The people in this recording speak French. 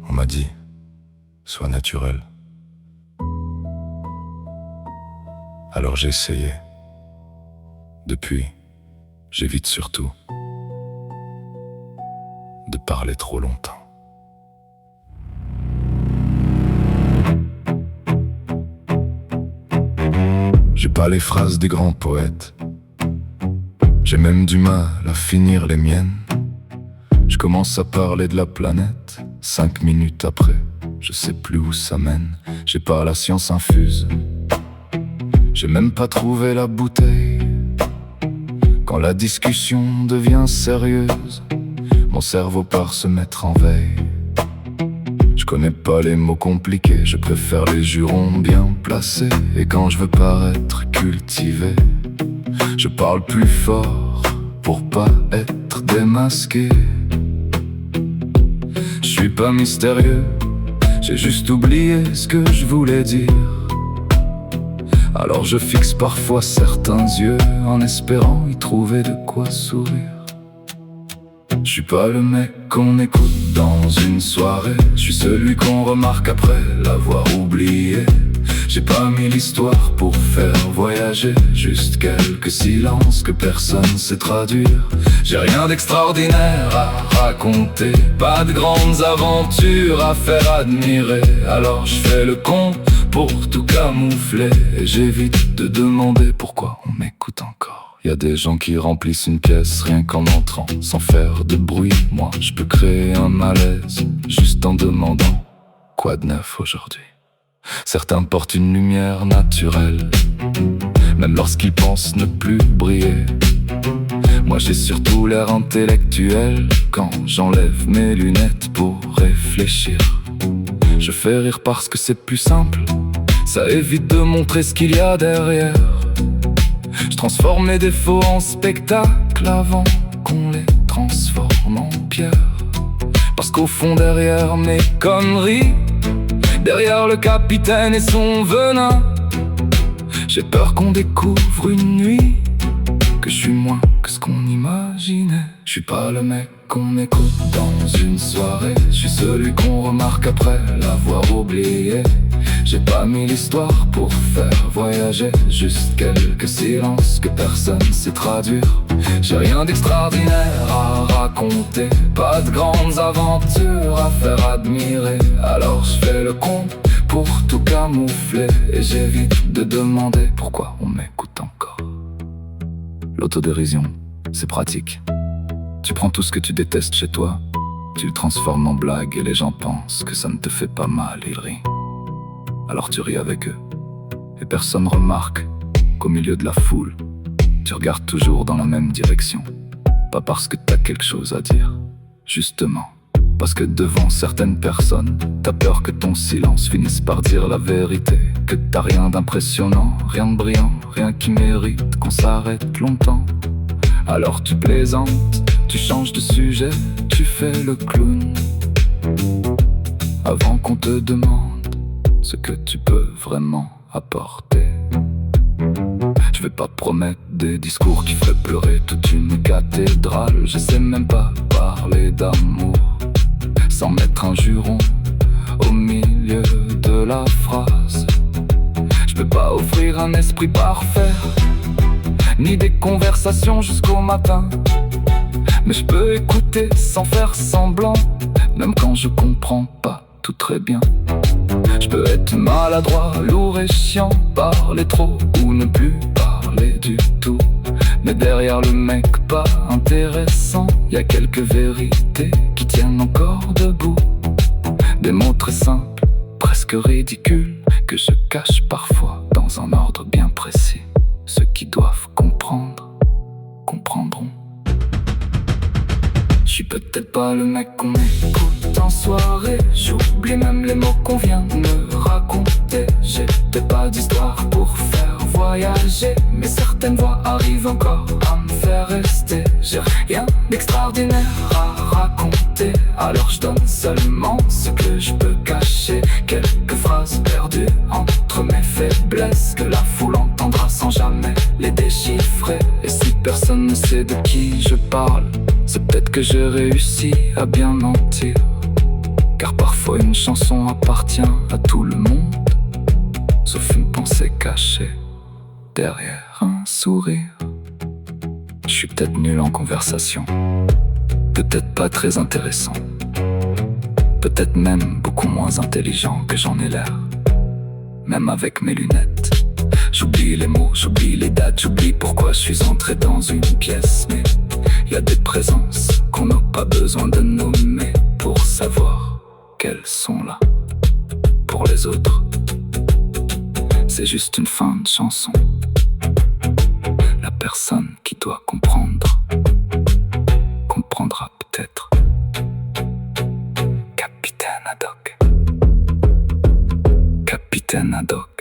On m'a dit, sois naturel. Alors j'ai essayé. Depuis, j'évite surtout de parler trop longtemps. J'ai pas les phrases des grands poètes. J'ai même du mal à finir les miennes. Je commence à parler de la planète. 5 minutes après, je sais plus où ça mène. J'ai pas la science infuse. J'ai même pas trouvé la bouteille. Quand la discussion devient sérieuse, mon cerveau part se mettre en veille. Je connais pas les mots compliqués, je préfère les jurons bien placés. Et quand je veux paraître cultivé, je parle plus fort pour pas être démasqué. Je suis pas mystérieux, j'ai juste oublié ce que je voulais dire. Alors je fixe parfois certains yeux en espérant y trouver de quoi sourire. Je suis pas le mec qu'on écoute dans une soirée, je suis celui qu'on remarque après l'avoir oublié. J'ai pas mis l'histoire pour faire voyager, juste quelques silences que personne sait traduire. J'ai rien d'extraordinaire à raconter, pas de grandes aventures à faire admirer. Alors je fais le con pour tout camoufler, et j'évite de demander pourquoi on m'écoute encore. Y a des gens qui remplissent une pièce rien qu'en entrant, sans faire de bruit. Moi, je peux créer un malaise juste en demandant quoi de neuf aujourd'hui. Certains portent une lumière naturelle, même lorsqu'ils pensent ne plus briller. Moi, j'ai surtout l'air intellectuel quand j'enlève mes lunettes pour réfléchir. Je fais rire parce que c'est plus simple, ça évite de montrer ce qu'il y a derrière. Je transforme mes défauts en spectacle avant qu'on les transforme en pierre. Parce qu'au fond derrière mes conneries, derrière le capitaine et son venin, j'ai peur qu'on découvre une nuit que je suis moins que ce qu'on imaginait. Je suis pas le mec qu'on écoute dans une soirée, je suis celui qu'on remarque après l'avoir oublié. J'ai pas mis l'histoire pour faire voyager, juste quelques silences que personne sait traduire. J'ai rien d'extraordinaire à raconter, pas de grandes aventures à faire admirer. Alors je fais le con pour tout camoufler, et j'évite de demander pourquoi on m'écoute encore. L'autodérision, c'est pratique. Tu prends tout ce que tu détestes chez toi, tu le transformes en blague, et les gens pensent que ça ne te fait pas mal, ils rient. Alors tu ris avec eux, et personne remarque qu'au milieu de la foule, tu regardes toujours dans la même direction. Pas parce que t'as quelque chose à dire, justement parce que devant certaines personnes, t'as peur que ton silence finisse par dire la vérité. Que t'as rien d'impressionnant, rien de brillant, rien qui mérite qu'on s'arrête longtemps. Alors tu plaisantes, tu changes de sujet, tu fais le clown, avant qu'on te demande ce que tu peux vraiment apporter. Je vais pas promettre des discours qui feraient pleurer toute une cathédrale. Je sais même pas parler d'amour sans mettre un juron au milieu de la phrase. Je peux pas offrir un esprit parfait, ni des conversations jusqu'au matin. Mais je peux écouter sans faire semblant, même quand je comprends pas tout très bien. Je peux être maladroit, lourd et chiant, parler trop ou ne plus parler du tout. Mais derrière le mec pas intéressant, y a quelques vérités qui tiennent encore debout. Des mots très simples, presque ridicules, que je cache parfois dans un ordre bien précis. Ceux qui doivent comprendre, comprendront. Je suis peut-être pas le mec qu'on écoute en soirée, j'oublie même les mots qu'on vient de me raconter. J'ai peut-être pas d'histoire pour faire voyager, mais certaines voix arrivent encore à me faire rester. J'ai rien d'extraordinaire à raconter, alors je donne seulement ce que je peux cacher. Quelques phrases perdues entre mes faiblesses, que la foule entendra sans jamais les déchiffrer. Et si personne ne sait de qui je parle, c'est peut-être que j'ai réussi à bien mentir. car parfois une chanson appartient à tout le monde, sauf une pensée cachée derrière un sourire. Je suis peut-être nul en conversation, peut-être pas très intéressant, peut-être même beaucoup moins intelligent que j'en ai l'air. Même avec mes lunettes, j'oublie les mots, j'oublie les dates, j'oublie pourquoi je suis entré dans une pièce. Mais il y a des présences qu'on n'a pas besoin de nommer pour savoir qu'elles sont là. Pour les autres, c'est juste une fin de chanson. La personne qui doit comprendre comprendra peut-être. Capitaine Haddock. Capitaine Haddock.